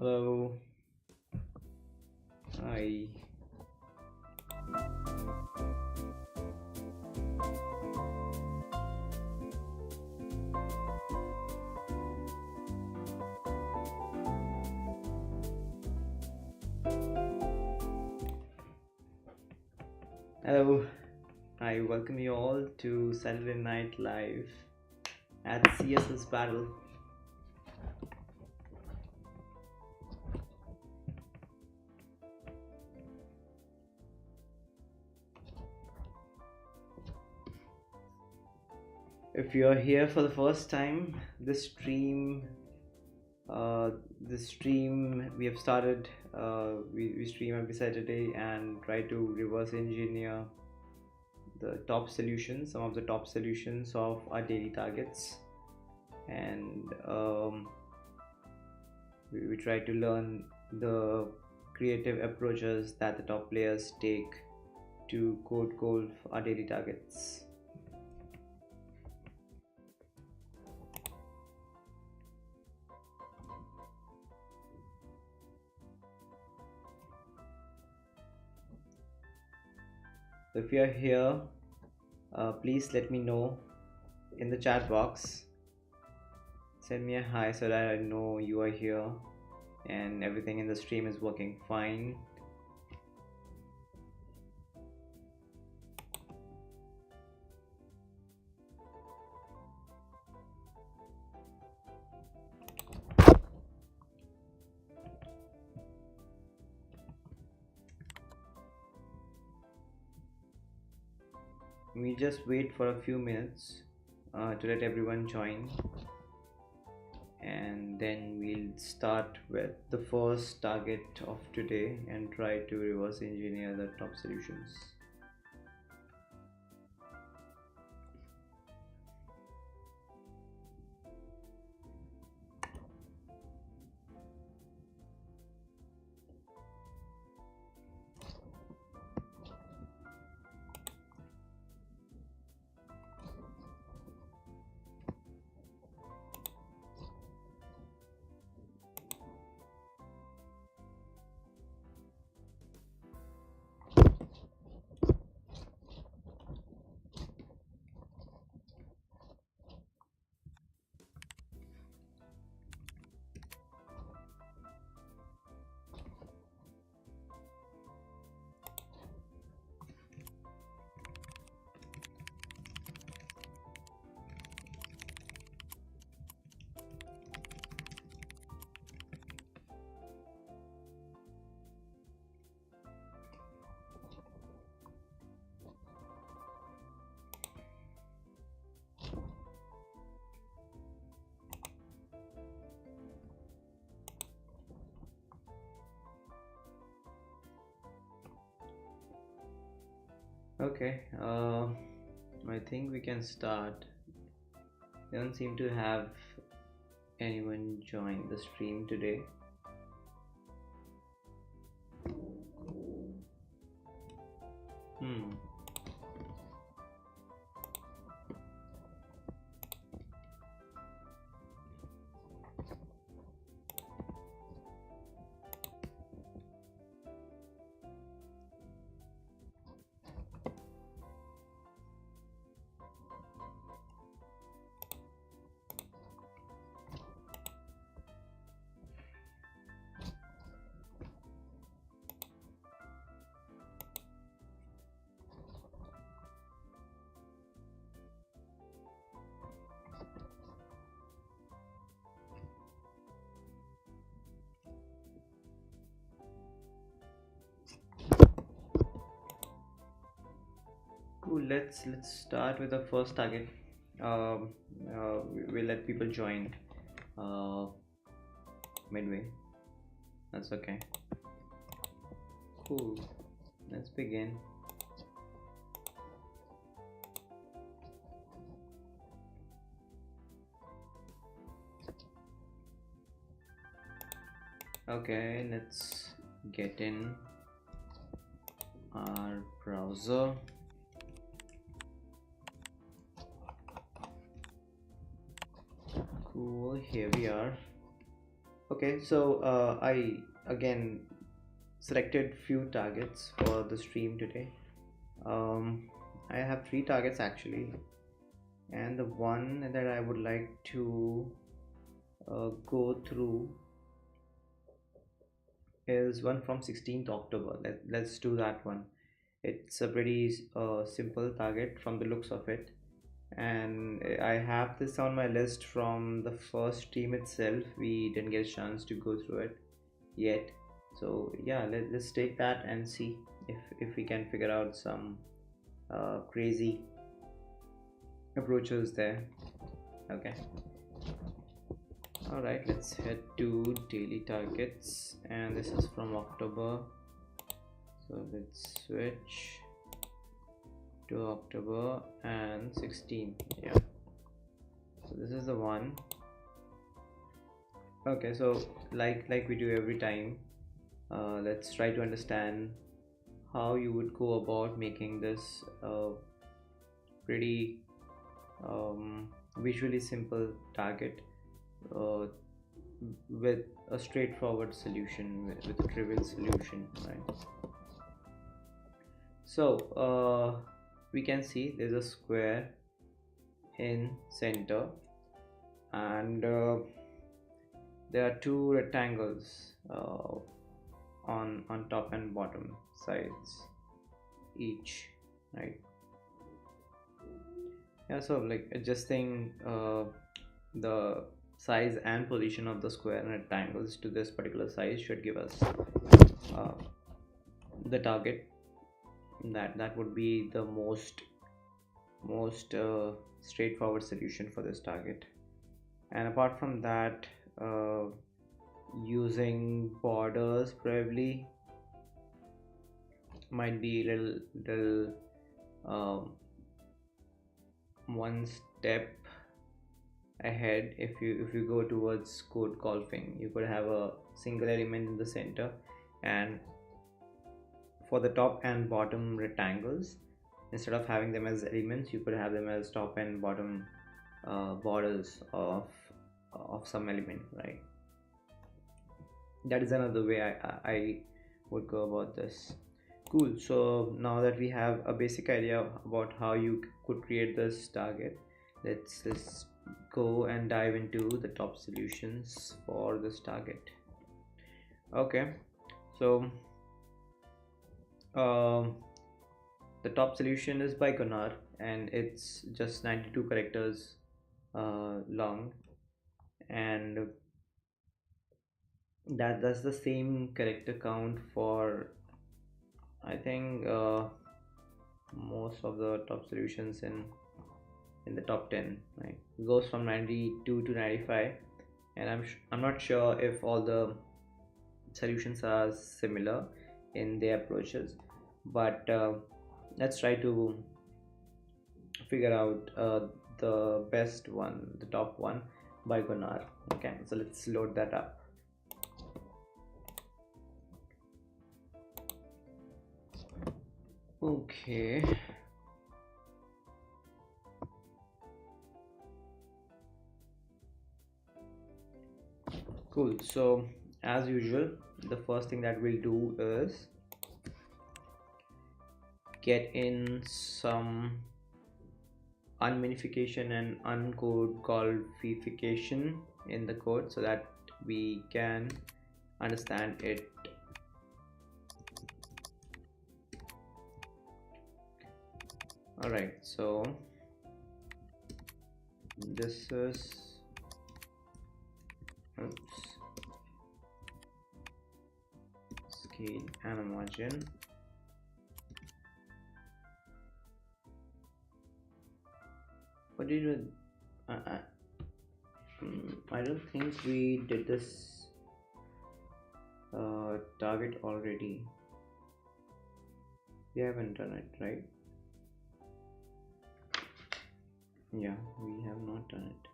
Hello. Hi. Hello. I welcome you all to Saturday Night Live at CSSBattle. If you're here for the first time, this stream, we have started. We stream every Saturday and try to reverse engineer the top solutions, some of the top solutions of our daily targets, and we try to learn the creative approaches that the top players take to code goal for our daily targets. If you are here, please let me know in the chat box. Send me a hi so that I know you are here and everything in the stream is working fine. We just wait for a few minutes to let everyone join, and then we'll start with the first target of today and try to reverse engineer the top solutions. Okay, I think we can start. I don't seem to have anyone join the stream today. Hmm. Cool. Let's start with the first target. We'll let people join midway. That's okay. Cool. Let's begin. Okay, let's get in our browser. Cool, here we are. Okay, so I again selected few targets for the stream today. um, I have three targets actually, and the one that I would like to go through is one from 16th October. Let's do that one. It's a pretty simple target from the looks of it, and I have this on my list from the first stream itself. We didn't get a chance to go through it yet, so yeah, let's take that and see if we can figure out some crazy approaches there. Okay, all right, let's head to daily targets, and this is from October. So let's switch to October and 16. Yeah, so this is the one. Okay, so like we do every time, let's try to understand how you would go about making this pretty visually simple target uh, with a straightforward solution, with a trivial solution, right? So we can see there's a square in center, and there are two rectangles on top and bottom sides each, right? Yeah, so like adjusting the size and position of the square and rectangles to this particular size should give us uh, the target. That would be the most straightforward solution for this target. And apart from that, using borders probably might be little um, one step ahead. If you go towards code golfing, you could have a single element in the center, and for the top and bottom rectangles, instead of having them as elements, you could have them as top and bottom borders of some element, right? That is another way I would go about this. Cool, so now that we have a basic idea about how you could create this target, let's go and dive into the top solutions for this target. Okay, so um, the top solution is by Gunnar, and it's just 92 characters long, and that's the same character count for, I think, most of the top solutions in the top 10, right? It goes from 92 to 95, and I'm not sure if all the solutions are similar in their approaches, but let's try to figure out the best one, the top one by Gunnar. Okay, so let's load that up. Okay, cool. So as usual, the first thing that we'll do is get in some unminification and uncode qualification in the code so that we can understand it. All right, so this is, oops, scale and margin. What did you do? I don't think we did this target already. We haven't done it, right? Yeah, we have not done it.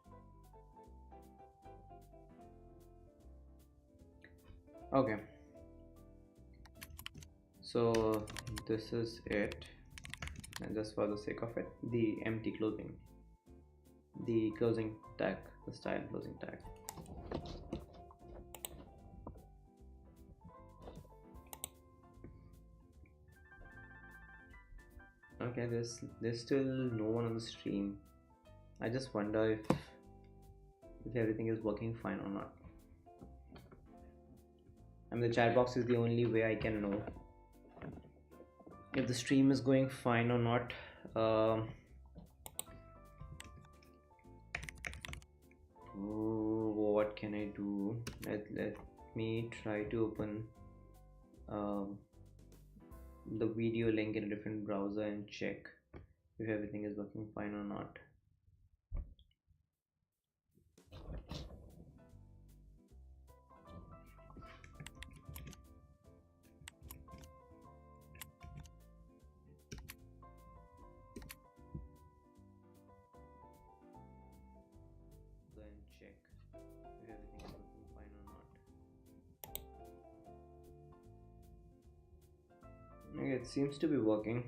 Okay, so this is it, and just for the sake of it, the empty closing, the closing tag, the style closing tag. Okay, there's still no one on the stream. I just wonder if everything is working fine or not. I mean, the chat box is the only way I can know if the stream is going fine or not. Um what can I do? Let me try to open um, the video link in a different browser and check if everything is working fine or not. Then check if everything is working fine or not. Okay, it seems to be working.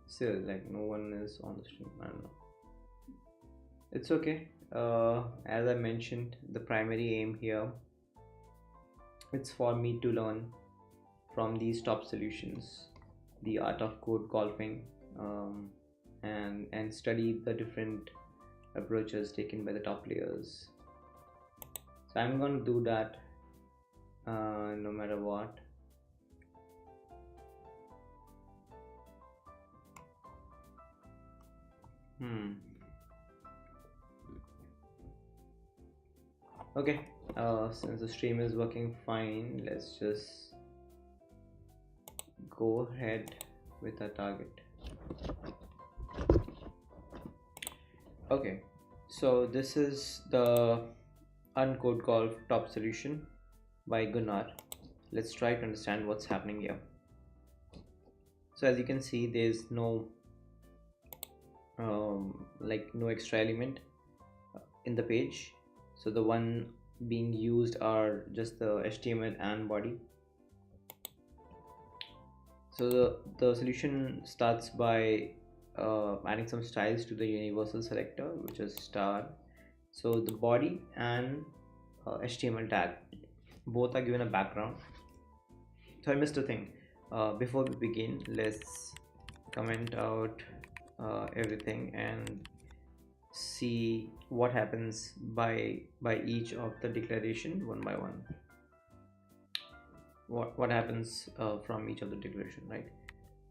Still, like, no one is on the stream. I don't know. It's okay. As I mentioned, the primary aim here, it's for me to learn from these top solutions the art of code golfing, and study the different approaches taken by the top players. So I'm going to do that no matter what. Okay, since the stream is working fine, let's just go ahead with our target. Okay, so this is the uncode golf top solution by Gunnar. Let's try to understand what's happening here. So as you can see, there's no no extra element in the page. So the one being used are just the HTML and body. So the solution starts by adding some styles to the universal selector, which is star. So the body and HTML tag both are given a background. So I missed a thing. Before we begin, let's comment out everything and see what happens by each of the declaration one by one. What happens from each of the declaration, right?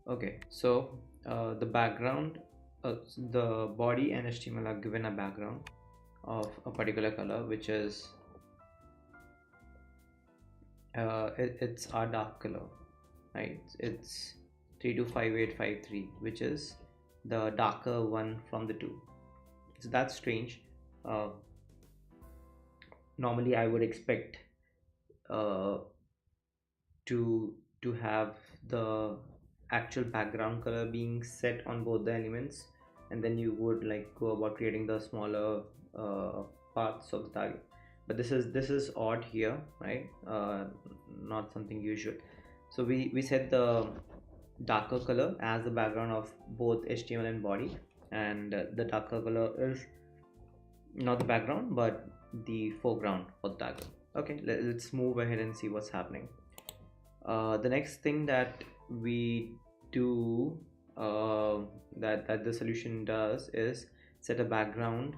Okay, so the background, the body and HTML are given a background of a particular color, which is it's our dark color, right? It's 325853, which is the darker one from the two. So that's strange. Normally I would expect to have the actual background color being set on both the elements, and then you would like go about creating the smaller parts of the target. But this is odd here, right? Not something usual. So we set the darker color as the background of both HTML and body, and the darker color is not the background but the foreground for the tag. Okay, let's move ahead and see what's happening. The next thing that we do, that the solution does, is set a background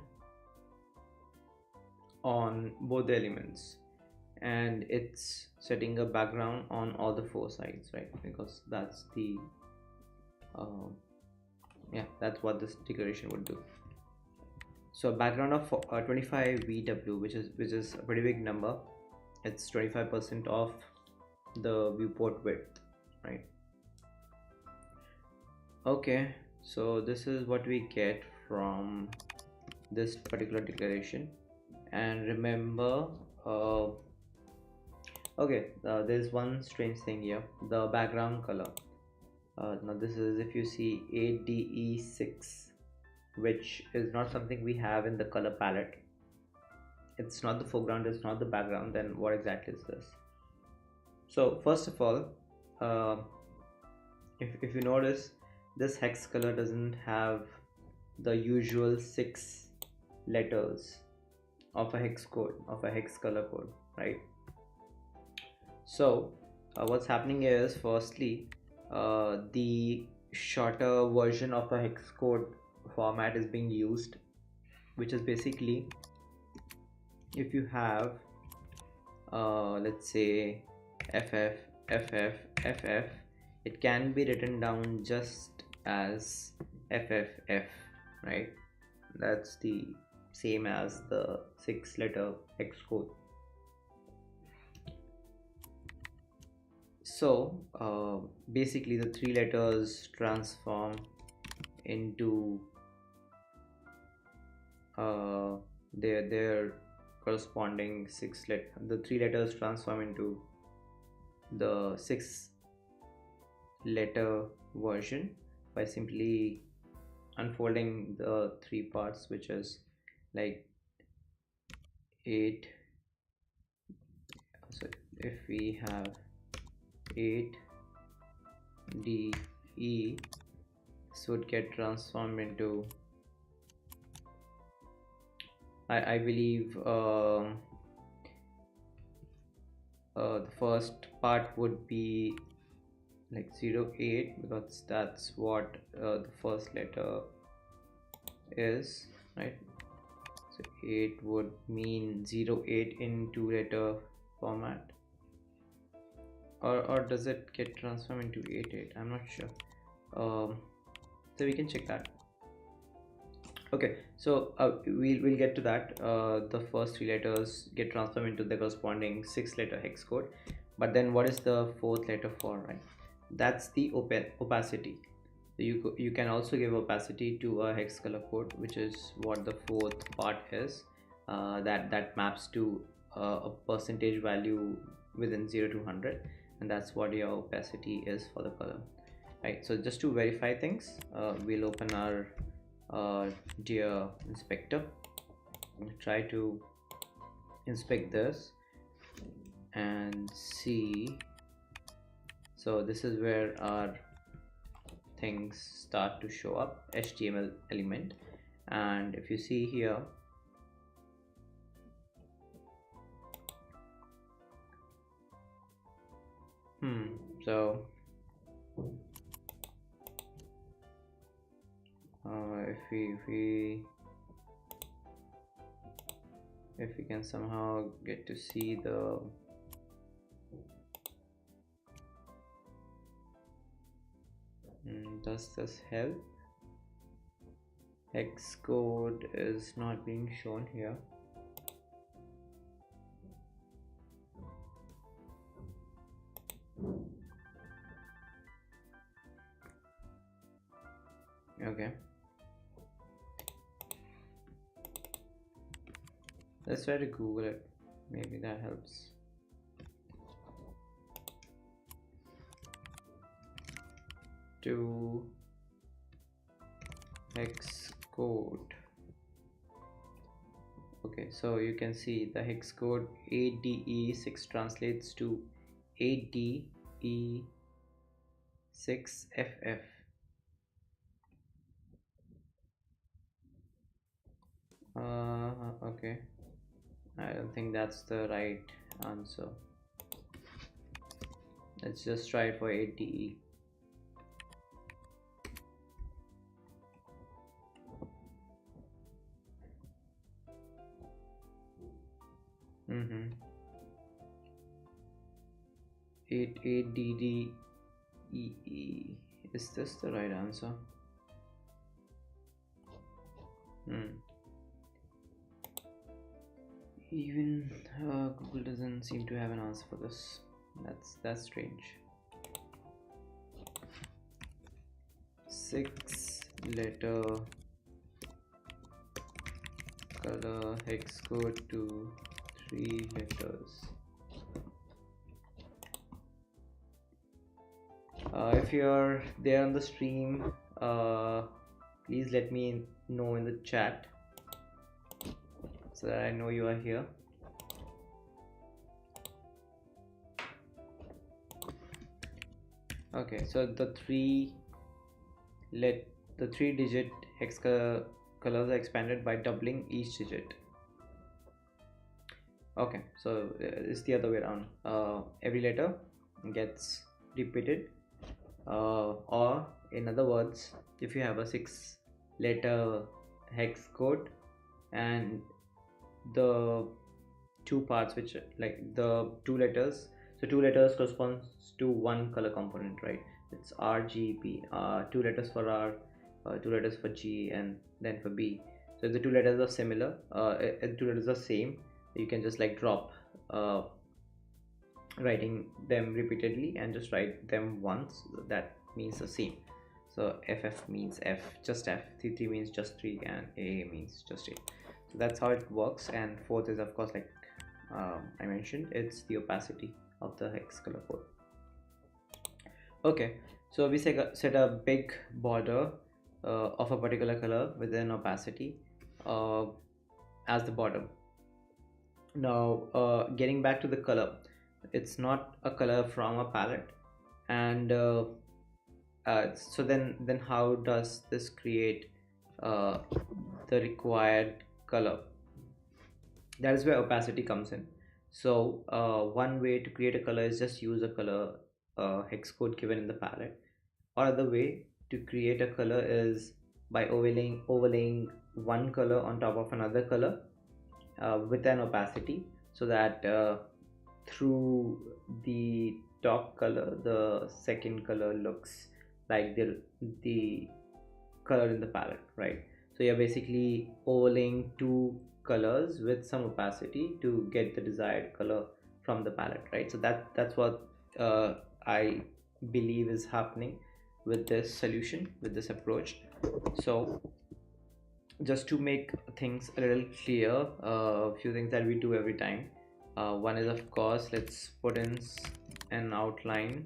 on both the elements, and it's setting a background on all the four sides, right? Because that's the yeah, that's what this declaration would do. So a background of 25 VW, which is a pretty big number. It's 25% of the viewport width, right? Okay, so this is what we get from this particular declaration. And remember, okay, there's one strange thing here, the background color. Now this is, if you see, ADE6, which is not something we have in the color palette. It's not the foreground, it's not the background. Then what exactly is this? So first of all, if you notice, this hex color doesn't have the usual 6 letters of a hex code, of a hex color code, right? So what's happening is, firstly, the shorter version of a hex code format is being used, which is basically, if you have let's say ff ff, it can be written down just as fff, right? That's the same as the 6-letter hex code. So basically the 3 letters transform into their corresponding the 3 letters transform into the 6-letter version by simply unfolding the 3 parts, which is like 8. So if we have 8 D E, so it get transformed into, I believe the first part would be like 08, because that's what the first letter is, right? So 8 would mean 08 in 2-letter format, or does it get transformed into 88? I'm not sure. So we can check that. Okay, so we'll get to that. The first 3 letters get transformed into the corresponding 6-letter hex code, but then what is the 4th letter for, right? That's the opacity. So you can also give opacity to a hex color code, which is what the 4th part is. That maps to a percentage value within 0 to 100, and that's what your opacity is for the color, right? So just to verify things, we'll open our dear inspector and try to inspect this and see. So this is where our things start to show up, HTML element, and if you see here, so if we can somehow get to see the does this help? Hex code is not being shown here. Okay, let's try to Google it, maybe that helps. To hex code. Okay, so you can see the hex code 8DE6 translates to 8DE6FF. Okay, I don't think that's the right answer. Let's just try for 8DE. Mm-hmm. 8DDEE. Is this the right answer? Even Google doesn't seem to have an answer for this. That's strange. 6-letter color hex code to 3 letters. If you're there on the stream, please let me know in the chat so that I know you are here. Okay, so the 3-digit hex colors are expanded by doubling each digit. Okay, so it's the other way around. Every letter gets repeated or in other words, if you have a 6-letter hex code and the two parts, which like the two letters, so two letters corresponds to one color component, right? It's RGB, two letters for R, two letters for G, and then for B. So if the two letters are similar, two letters are same, you can just like drop writing them repeatedly and just write them once. That means the same. So FF means F, just F, 3 means just 3, and A means just A. So that's how it works. And fourth is of course, like I mentioned, it's the opacity of the hex color code. Okay, so we set a big border of a particular color with an opacity as the border. Now getting back to the color, it's not a color from a palette, and so then how does this create the required color? That is where opacity comes in. So one way to create a color is just use a color hex code given in the palette, or other way to create a color is by overlaying one color on top of another color with an opacity, so that through the top color the second color looks like the color in the palette, right? So you're basically overlaying two colors with some opacity to get the desired color from the palette, right? So that's what I believe is happening with this solution, with this approach. So just to make things a little clear, a few things that we do every time. One is, of course, let's put in an outline,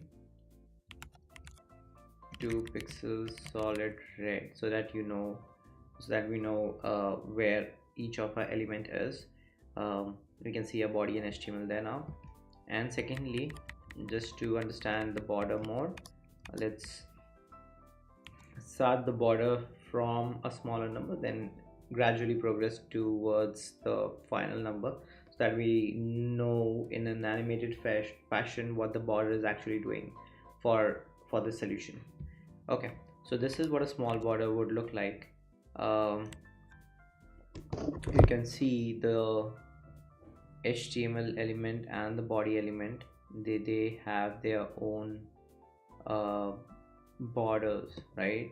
2 pixels solid red, so that we know where each of our element is. We can see a body and HTML there now. And secondly, just to understand the border more, let's start the border from a smaller number, then gradually progress towards the final number, so that we know in an animated fashion what the border is actually doing for the solution. Okay, so this is what a small border would look like. You can see the HTML element and the body element, they have their own borders, right?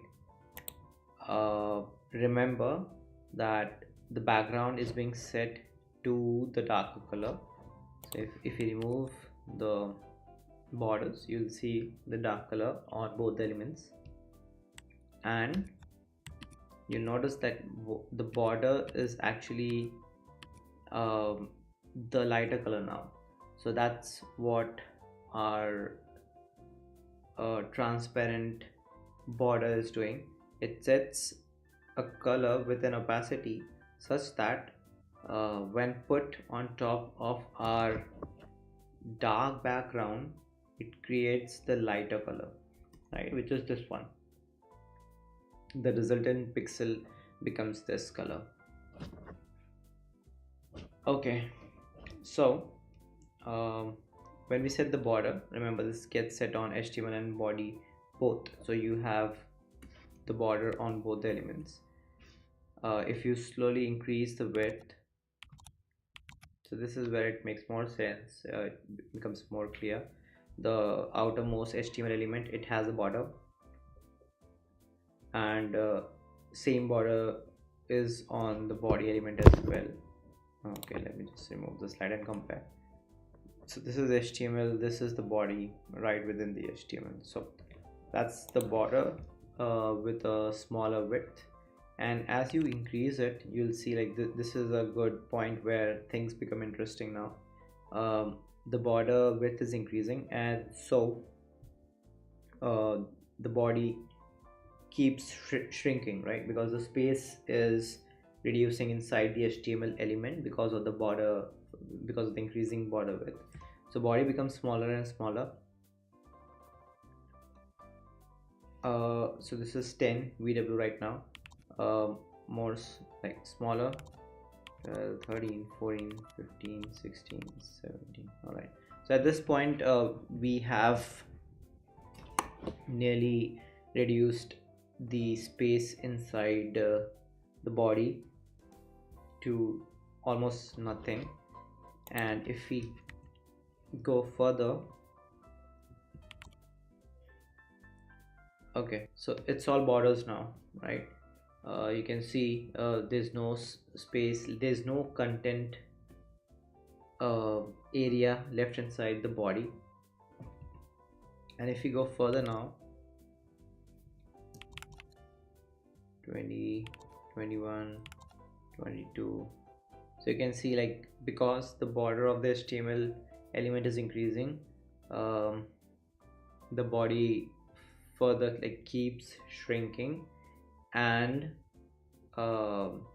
Remember that the background is being set to the darker color. So if you remove the borders, you'll see the dark color on both the elements, and you notice that the border is actually the lighter color now. So that's what our transparent border is doing. It sets a color with an opacity such that when put on top of our dark background, it creates the lighter color, right, which is this one. The resultant pixel becomes this color. Okay, so when we set the border, remember this gets set on HTML and body both, so you have the border on both the elements. If you slowly increase the width, so this is where it makes more sense, it becomes more clear. The outermost HTML element, it has a border, and same border is on the body element as well. Okay, let me just remove the slide and compare. So this is HTML, this is the body right within the HTML. So that's the border with a smaller width, and as you increase it, you'll see like this is a good point where things become interesting now. The border width is increasing, and so the body keeps shrinking, right? Because the space is reducing inside the HTML element because of the border, because of the increasing border width. So body becomes smaller and smaller. So this is 10 VW right now. More like smaller, 13, 14, 15, 16, 17. All right, so at this point we have nearly reduced the space inside the body to almost nothing. And if we go further, okay, so it's all borders now, right? You can see there's no space, there's no content uh, area left inside the body. And if you go further now, 20, 21, 22, so you can see, like, because the border of the HTML element is increasing, um, the body further like keeps shrinking. And um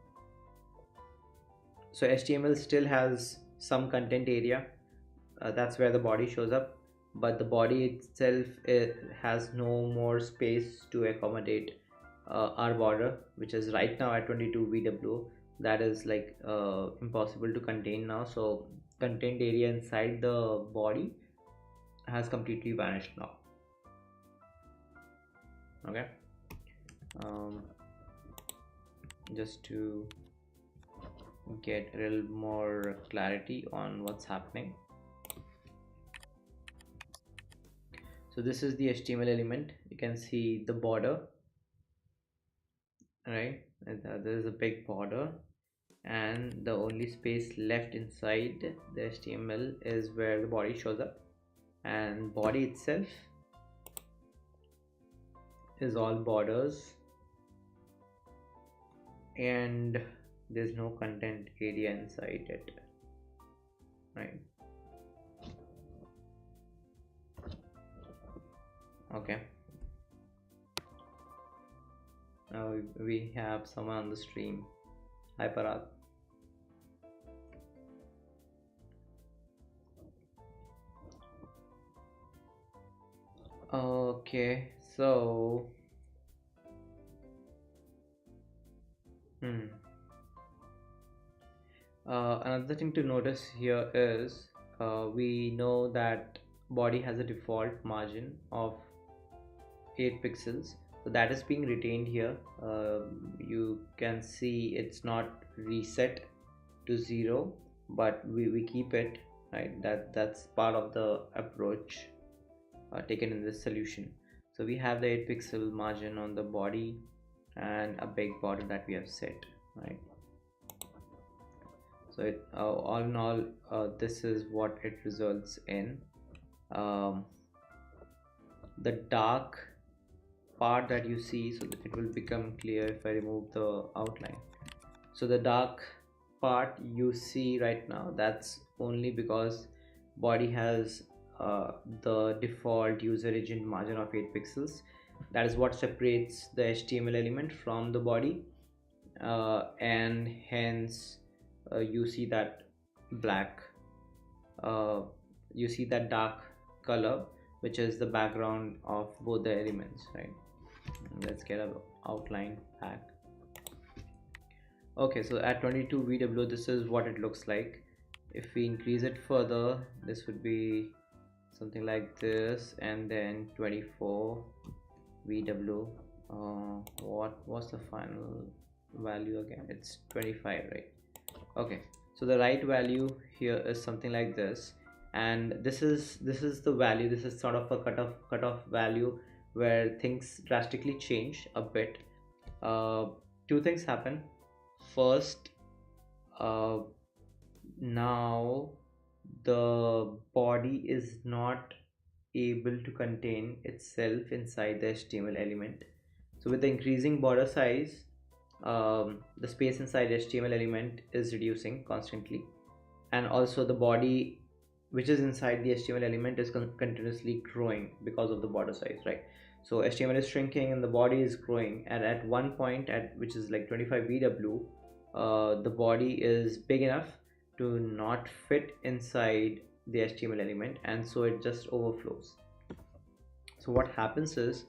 so HTML still has some content area, that's where the body shows up, but the body itself, it has no more space to accommodate our border, which is right now at 22 VW. That is like impossible to contain now. So content area inside the body has completely vanished now. Okay, um, just to get a little more clarity on what's happening. So this is the HTML element. You can see the border, right? And there is a big border, and the only space left inside the HTML is where the body shows up, and body itself is all borders, and there's no content area inside it, right? Okay, now we have someone on the stream. Hi Parag. Okay, so another thing to notice here is we know that body has a default margin of 8 pixels, so that is being retained here. You can see it's not reset to 0, but we keep it, right? That's part of the approach taken in this solution. So we have the 8 pixel margin on the body and a big border that we have set, right? So it all in all, this is what it results in. The dark part that you see, so that it will become clear if I remove the outline. So the dark part you see right now, that's only because body has the default user agent margin of 8 pixels. That is what separates the HTML element from the body, and hence you see that black, you see that dark color, which is the background of both the elements, right? Let's get an outline back. Okay, so at 22 VW, this is what it looks like. If we increase it further, this would be something like this, and then 24 VW. What was the final value again? It's 25, right? Okay, so the right value here is something like this, and this is the value. This is sort of a cutoff value where things drastically change a bit. Two things happen. First, uh, now the body is not able to contain itself inside the HTML element. So with the increasing border size, the space inside HTML element is reducing constantly, and also the body which is inside the HTML element is continuously growing because of the border size, right? So HTML is shrinking and the body is growing, and at one point, at which is like 25 VW, the body is big enough to not fit inside the HTML element, and so it just overflows. So what happens is,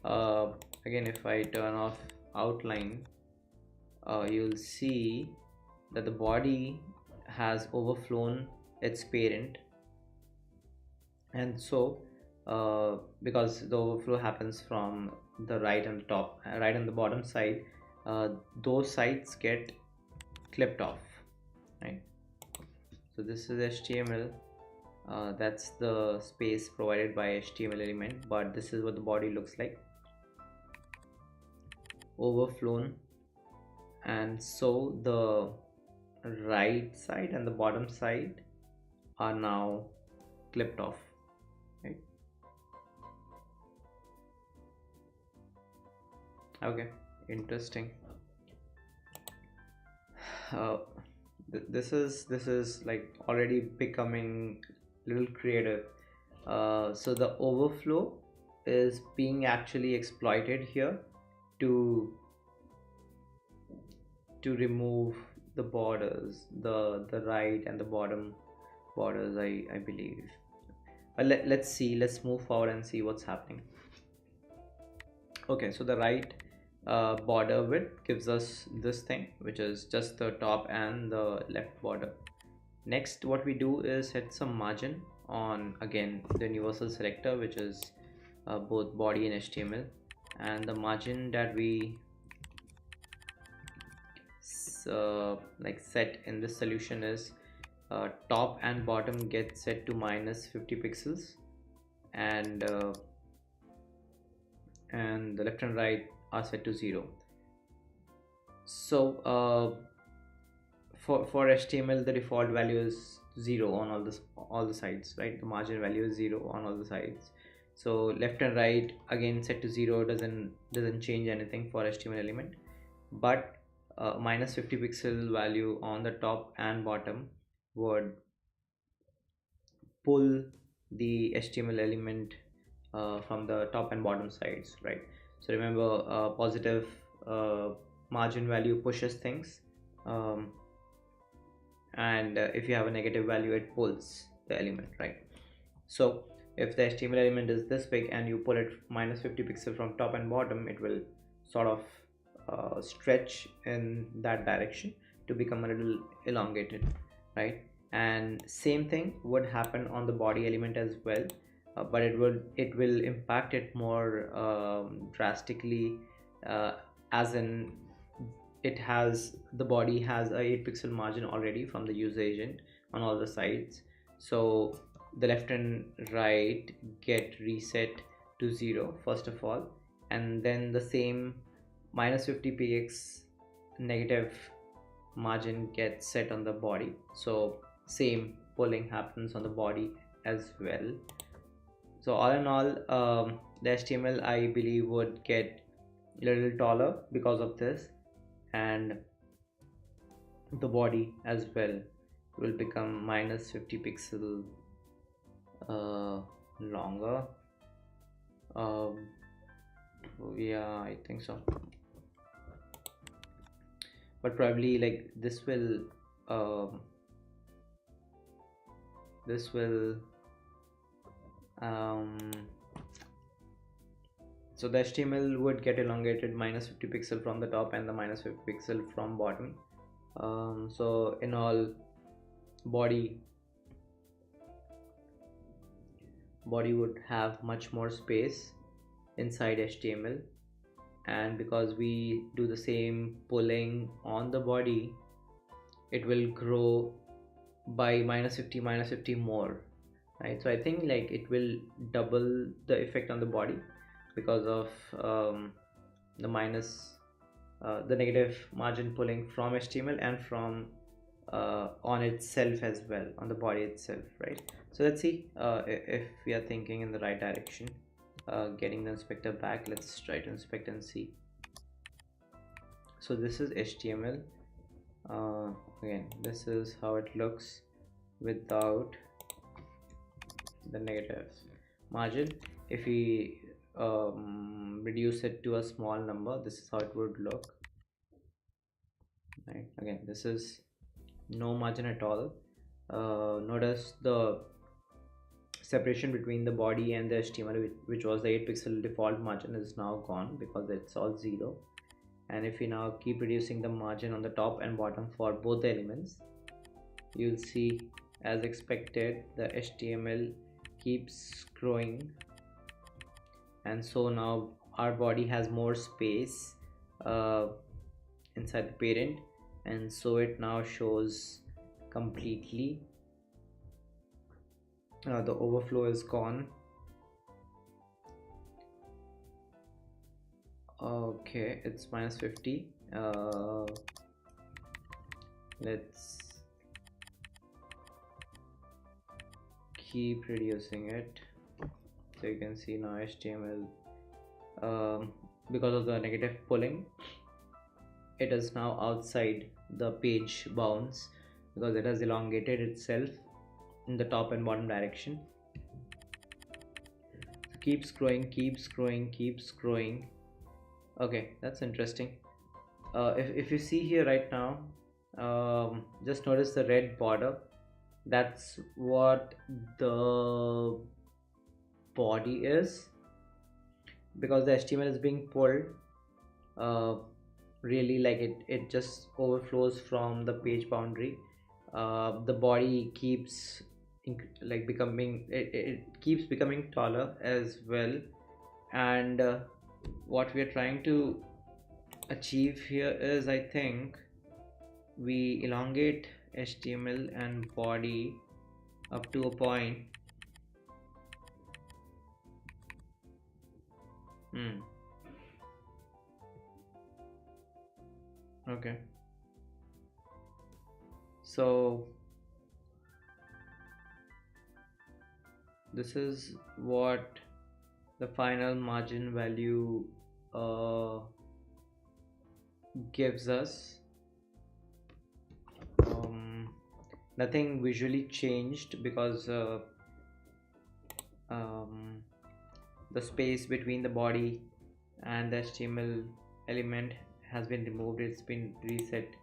again, if I turn off outline, you'll see that the body has overflown its parent, and so because the overflow happens from the right and the top, right and the bottom side. Those sides get clipped off, right? So this is HTML. That's the space provided by HTML element, but this is what the body looks like, overflown. And so the right side and the bottom side are now clipped off, right? Okay, interesting. uh, this is like already becoming a little creative. So the overflow is being actually exploited here to remove the borders, the right and the bottom borders, I believe. Let's see, let's move forward and see what's happening. Okay, so the right border width gives us this thing, which is just the top and the left border. Next, what we do is set some margin on, again, the universal selector, which is both body and HTML. And the margin that we like set in this solution is top and bottom get set to minus 50 pixels, and the left and right are set to 0. So for HTML, the default value is 0 on all the sides, right? The margin value is 0 on all the sides. So left and right again set to 0, doesn't change anything for HTML element, but minus 50 pixel value on the top and bottom would pull the HTML element from the top and bottom sides, right? So remember, positive margin value pushes things, and if you have a negative value, it pulls the element, right? So if the HTML element is this big and you pull it minus 50 pixel from top and bottom, it will sort of stretch in that direction to become a little elongated, right? And same thing would happen on the body element as well, but it will impact it more drastically, as in the body has a 8 pixel margin already from the user agent on all the sides. So the left and right get reset to 0 first of all, and then the same minus 50 px negative margin gets set on the body. So same pulling happens on the body as well. So all in all, the HTML, I believe, would get a little taller because of this, and the body as well will become minus 50 pixel longer. Yeah, I think so, but probably like this will so the HTML would get elongated minus 50 pixel from the top and the minus 50 pixel from bottom. So in all, body would have much more space inside HTML, and because we do the same pulling on the body, it will grow by minus 50 more, right? So I think like it will double the effect on the body because of the negative margin pulling from HTML and from on itself as well, on the body itself, right? So let's see if we are thinking in the right direction. Getting the inspector back, let's try to inspect and see. So this is HTML. Again, this is how it looks without the negative margin. If we reduce it to a small number, this is how it would look, right? Again, this is no margin at all. Notice the separation between the body and the HTML, which was the 8 pixel default margin, is now gone because it's all 0. And if we now keep reducing the margin on the top and bottom for both the elements, you'll see, as expected, the HTML keeps growing and so now our body has more space uh, inside the parent, and so it now shows completely. The overflow is gone. Okay, it's minus 50. Let's keep reducing it. So you can see now HTML, because of the negative pulling, it is now outside the page bounds because it has elongated itself in the top and bottom direction. So keep scrolling, keep scrolling, keep scrolling. Okay, that's interesting. If you see here right now, just notice the red border. That's what the body is, because the HTML is being pulled. uh, Really, like it just overflows from the page boundary. The body keeps like becoming, it keeps becoming taller as well. And what we are trying to achieve here is, I think, we elongate HTML and body up to a point. Hmm. Okay, so this is what the final margin value uh, gives us. Nothing visually changed because um, the space between the body and the HTML element has been removed. It's been reset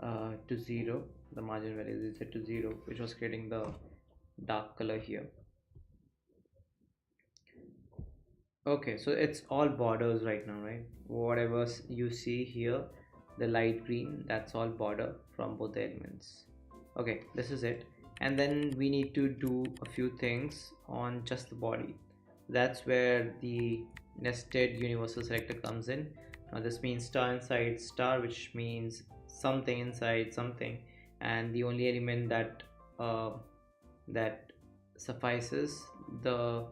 to 0. The margin value is reset to 0, which was creating the dark color here. Okay, so it's all borders right now, right? Whatever you see here, the light green, that's all border from both the elements. Okay, this is it. And then we need to do a few things on just the body. That's where the nested universal selector comes in. Now this means star inside star, which means something inside something, and the only element that suffices the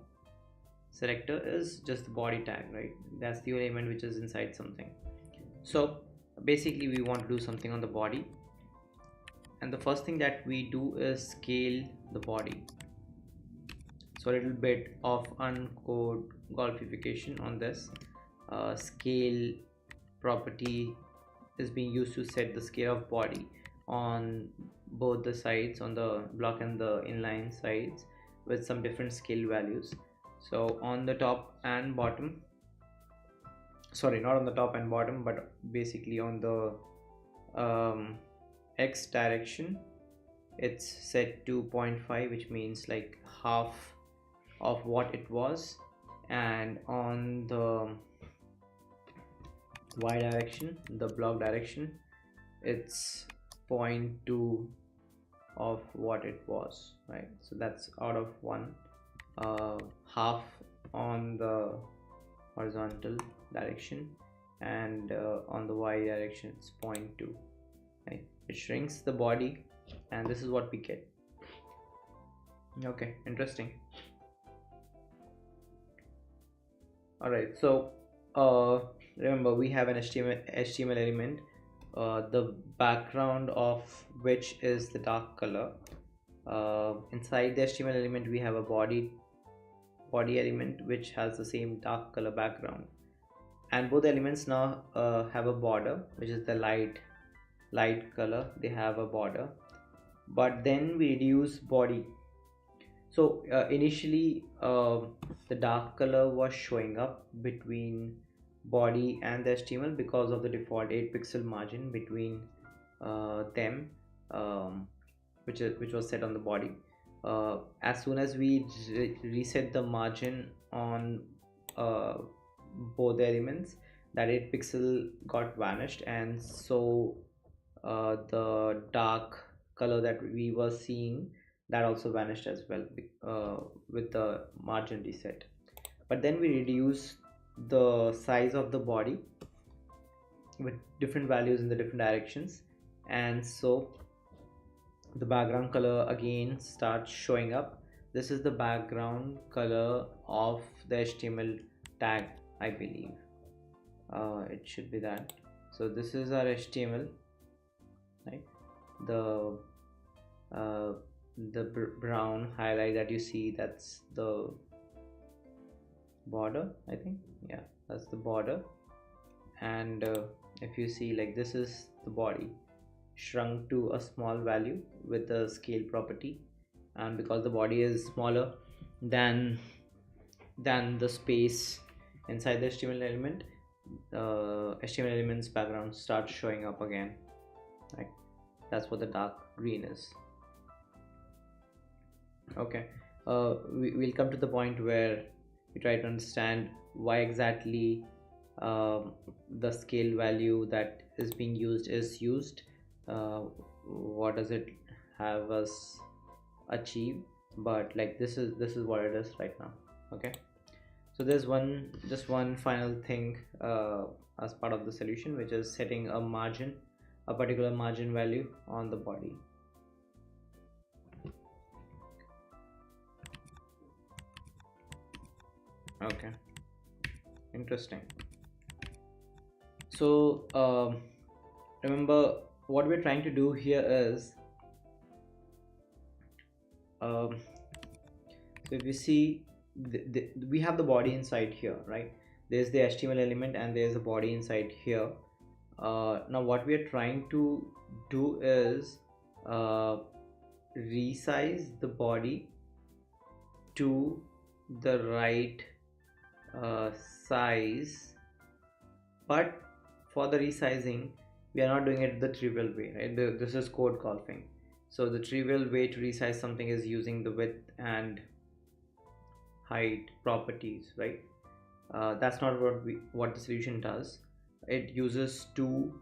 selector is just the body tag, right? That's the only element which is inside something. So basically we want to do something on the body, and the first thing that we do is scale the body. So a little bit of uncode golfification on this. Scale property is being used to set the scale of body on both the sides, on the block and the inline sides, with some different scale values. So on the top and bottom, sorry, not on the top and bottom, but basically on the x direction, it's set to 0.5, which means like half of what it was. And on the y direction, the block direction, it's 0.2 of what it was, right? So that's out of 1. Half on the horizontal direction, and on the y direction it's 0.2, right? It shrinks the body, and this is what we get. Okay, interesting. All right, so remember, we have an HTML element, the background of which is the dark color. Inside the HTML element we have a body element which has the same dark color background, and both elements now have a border, which is the light color. They have a border, but then we reduce body. So initially the dark color was showing up between body and the HTML because of the default 8 pixel margin between them, which was set on the body. As soon as we reset the margin on both the elements, that 8 pixel got vanished, and so the dark color that we were seeing, that also vanished as well with the margin reset. but then we reduce the size of the body with different values in the different directions, and so the background color again starts showing up. This is the background color of the HTML tag, I believe. It should be that. So this is our HTML, right? The uh, brown highlight that you see, that's the border, I think. Yeah, that's the border. And if you see, like, this is the body shrunk to a small value with the scale property, and because the body is smaller than the space inside the HTML element, HTML elements background starts showing up again. Right, that's what the dark green is. Okay, we'll come to the point where we try to understand why exactly the scale value that is being used is used. What does it have us achieve? But like, this is what it is right now. Okay, so there's just one final thing as part of the solution, which is setting a particular margin value on the body. Okay, interesting. So remember, what we're trying to do here is, so if you see, we have the body inside here, right? There's the HTML element and there's the body inside here. Now what we are trying to do is resize the body to the right size, but for the resizing we are not doing it the trivial way, right? This is code golfing. So the trivial way to resize something is using the width and height properties, right? That's not what the solution does. It uses two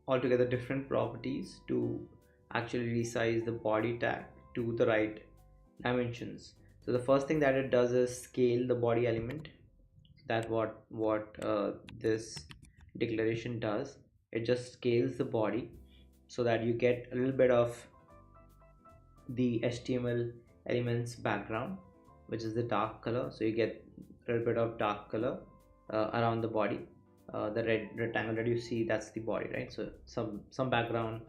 altogether different properties to actually resize the body tag to the right dimensions. So the first thing that it does is scale the body element. That's what this declaration does. It just scales the body so that you get a little bit of the HTML elements background, which is the dark color. So you get a little bit of dark color around the body. The red rectangle that you see, that's the body, right? So some background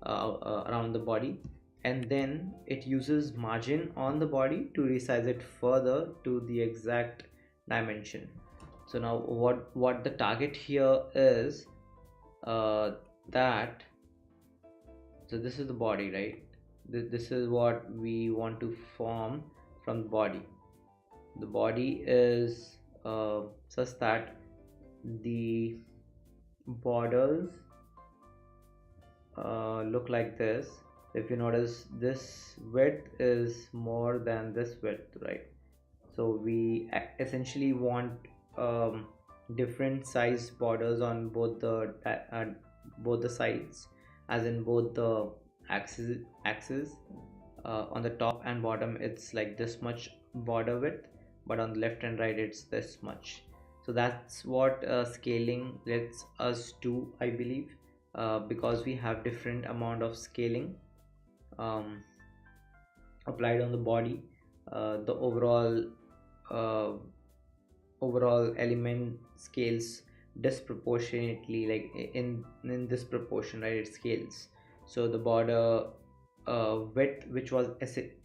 around the body, and then it uses margin on the body to resize it further to the exact dimension. So now what the target here is, that, so this is the body, right? This is what we want to form from the body. The body is such that the borders look like this. If you notice, this width is more than this width, right? So we essentially want different size borders on both the sides, as in both the axes. On the top and bottom it's like this much border width, but on the left and right it's this much. So that's what scaling lets us do, I believe, because we have different amount of scaling applied on the body. The overall element scales disproportionately, like in this proportion, right? It scales. So the border width, which was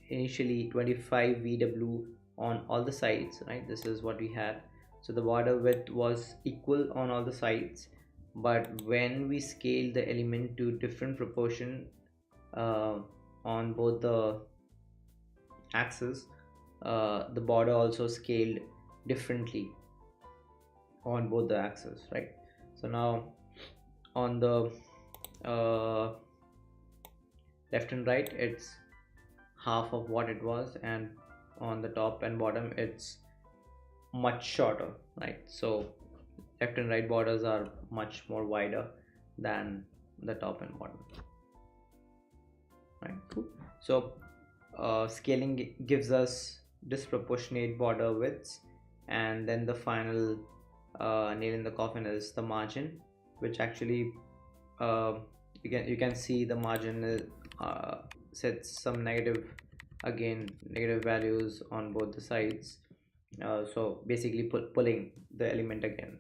initially 25 VW on all the sides, right? This is what we had. So the border width was equal on all the sides, but when we scale the element to different proportion on both the axes, the border also scaled differently on both the axes, right? So now on the left and right it's half of what it was, and on the top and bottom it's much shorter, right? So left and right borders are much more wider than the top and bottom, right? Cool. So scaling gives us disproportionate border widths, and then the final nail in the coffin is the margin, which actually uh, you can see the margin sets some negative values on both the sides. So basically pulling the element again.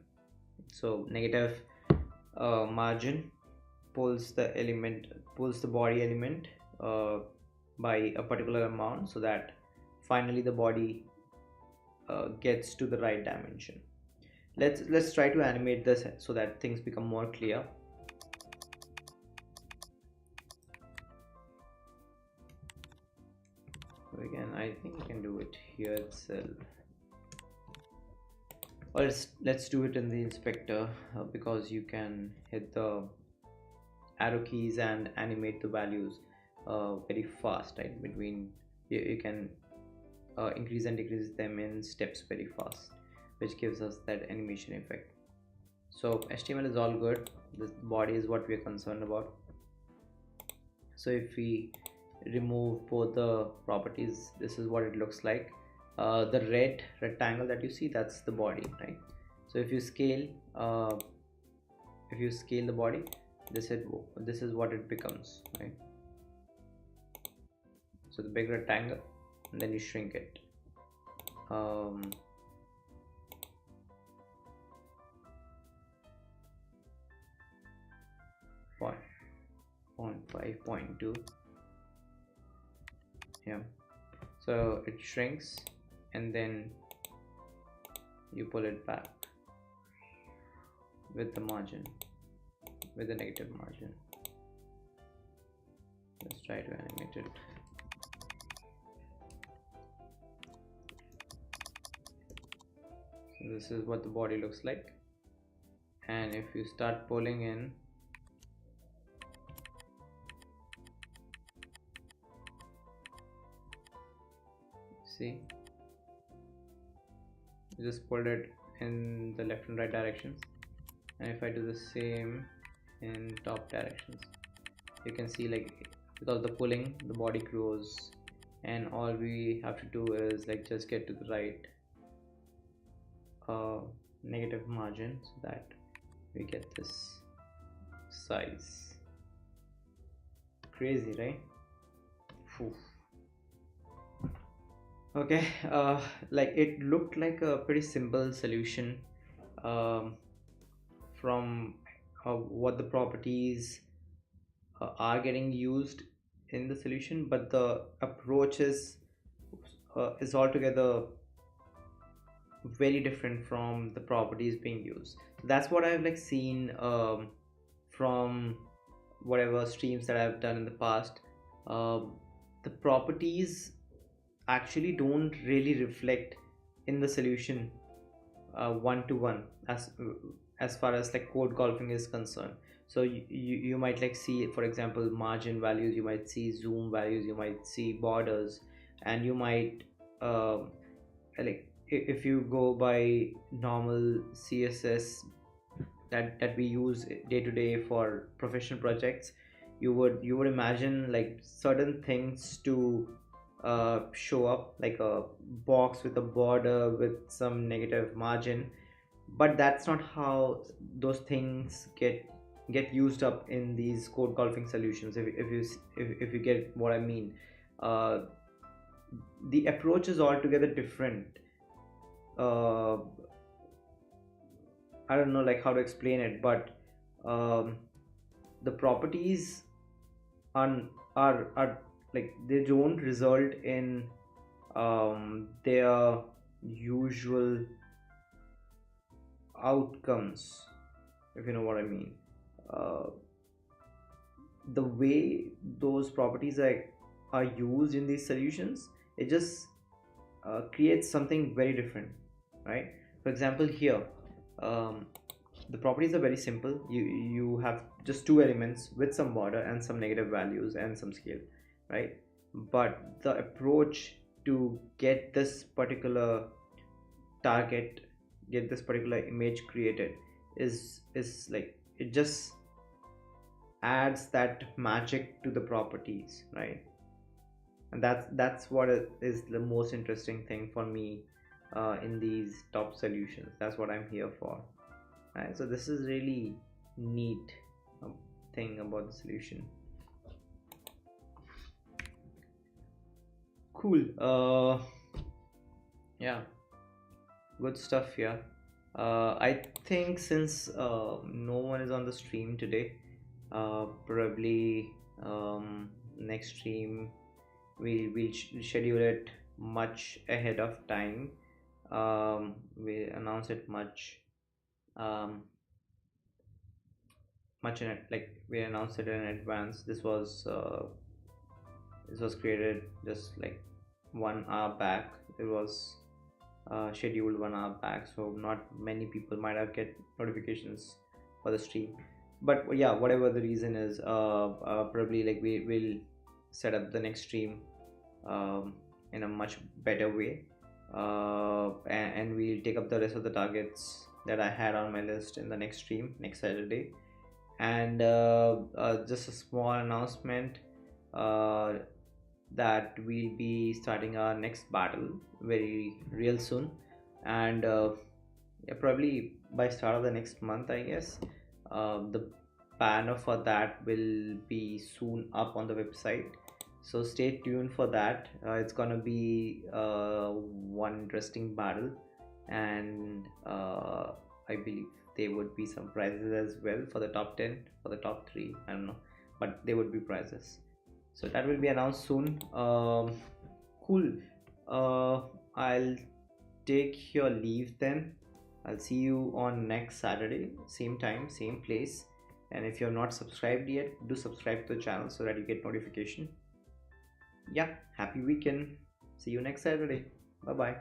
So negative margin pulls the body element uh, by a particular amount, so that finally the body gets to the right dimension. Let's try to animate this so that things become more clear. Again, I think we can do it here itself, or let's do it in the inspector, because you can hit the arrow keys and animate the values very fast, right? You can increase and decrease them in steps very fast, which gives us that animation effect. So HTML is all good. This body is what we are concerned about. So if we remove both the properties, this is what it looks like. The red rectangle that you see, that's the body, right? So if you scale the body, this is what it becomes, right? So the big rectangle, and then you shrink it. 0.5, 0.2. Yeah, so it shrinks, and then you pull it back with the margin, with the negative margin. Let's try to animate it. So this is what the body looks like, and if you start pulling in, see, just pulled it in the left and right directions, and if I do the same in top directions, you can see, like, because the pulling, the body grows, and all we have to do is like just get to the right negative margin, so that we get this size. Crazy, right? Phew. Okay, like it looked like a pretty simple solution um, from what the properties are getting used in the solution, but the approach is altogether very different from the properties being used. So that's what I've like seen from whatever streams that I've done in the past. The properties actually don't really reflect in the solution one to one, as far as like code golfing is concerned. So you might like see, for example, margin values, you might see zoom values, you might see borders, and you might like if you go by normal CSS that we use day to day for professional projects, you would imagine like certain things to show up, like a box with a border with some negative margin, but that's not how those things get used up in these code golfing solutions. If you get what I mean, uh, the approach is altogether different. uh, I don't know like how to explain it, but um, the properties are, are like they don't result in their usual outcomes, if you know what I mean. uh, the way those properties are used in these solutions, it just creates something very different, right? For example, here, um, the properties are very simple. You have just two elements with some border and some negative values and some scale, right? But the approach to get this particular target, get this particular image created, is like it just adds that magic to the properties, right? and that's what is the most interesting thing for me in these top solutions. That's what I'm here for, right? So this is really neat uh, thing about the solution. Cool. Yeah, good stuff here. I think since no one is on the stream today, probably next stream we'll schedule it much ahead of time. We announce it um, much in it, like we announced it in advance. This was created just like 1 hour back. It was scheduled 1 hour back, so not many people might have get notifications for the stream. But yeah, whatever the reason is, probably like we will set up the next stream in a much better way, and we'll take up the rest of the targets that I had on my list in the next stream next Saturday. And just a small announcement, uh, that we'll be starting our next battle very real soon, and yeah, probably by start of the next month, I guess. The banner for that will be soon up on the website, so stay tuned for that. It's gonna be one interesting battle, and I believe there would be some prizes as well for the top 10, for the top 3, I don't know, but there would be prizes, so that will be announced soon. Cool. I'll take your leave then. I'll see you on next Saturday, same time, same place. And if you're not subscribed yet, do subscribe to the channel so that you get notification. Yeah, happy weekend. See you next Saturday. Bye bye.